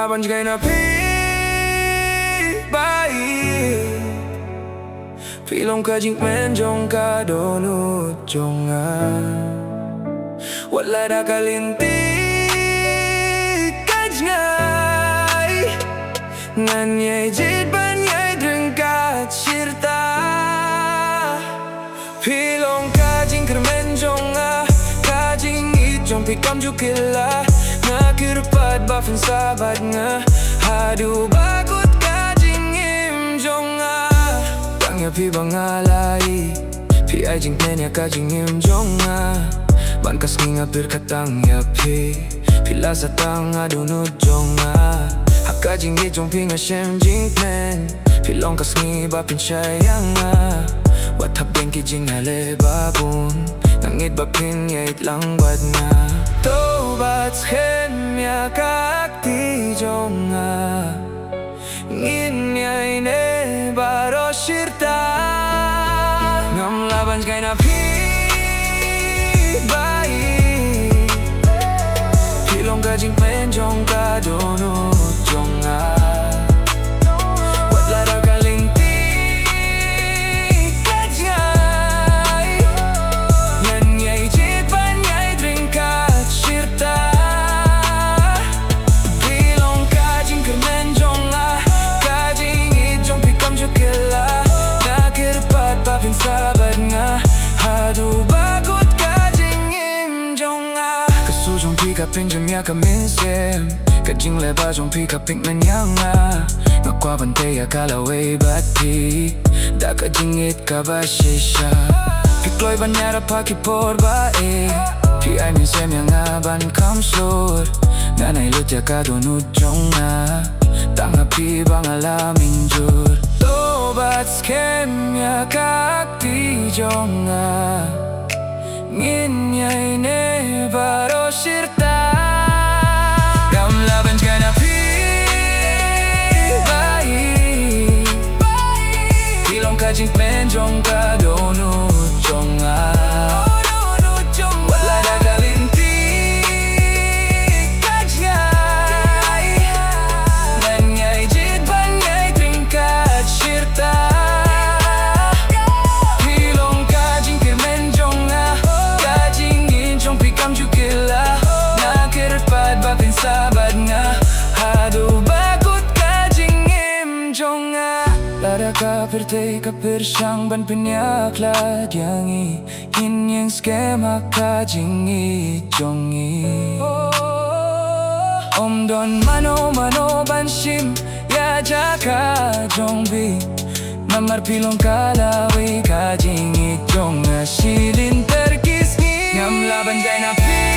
laban kay na bai Pilong ka jing menjong ka donut jongan Wala na kalinti kajngay Nganyay jid banyay drengkat sirta Pilong ka jing kermenjong Ka jing itjong pikam jukila Nakirpat bafin sabat nga Hadu bagut ka jing imjong Tangya pi bangalai Pi ay jing nenya ka jing imjong Bankas nginga birkatang yapi Pila sa tanga dunod jonga Haka jing itong pinga shem jing pen Pilong kas ngiba pinsyayanga Wat habeng ki jing halebabun Nangit ba pinyait lang bad nga Tobat shen ya kakti jonga Nginyay ne baro shirta Ngam laban kay na Kajing menjong ka donut jonga Wat lara kalinti kajngay Nganyay jit banyay drengkat sirta Pilong kajing kermenjong Kajing itjong pikam jukila Nakirpat bafin sabat nga Hadu bagut kajing imjong Kasujong pika pinjam ya kaminsem Kajing leba jong pika pink menyanga Ngakwa bante ya kalaway bati Da kajing it kabashisha Pikloy banyara pakipor bae Pi ay minsem ya ngaban kamslur Nanay lut ya kadonut jonga Tanga pi bangalaming jur Tobat skem ya kakti jonga Nginyay ne baro shirta Ngam laban ka na bai Pilong ka jing menjong ka donut jonga Wala na kalinti kajngay Nganyay jit banyay drengkat sirta Sabat nga Hadu bagut kajing imjong Lara kapirte kapir siyang ban pinyaklat Yangi hinyang skema kajing ijongi Omdon mano mano banshim Ya jaka jongbi Mamar pilong kalawi kajing ijong Silin terkis ngam laban jay na pi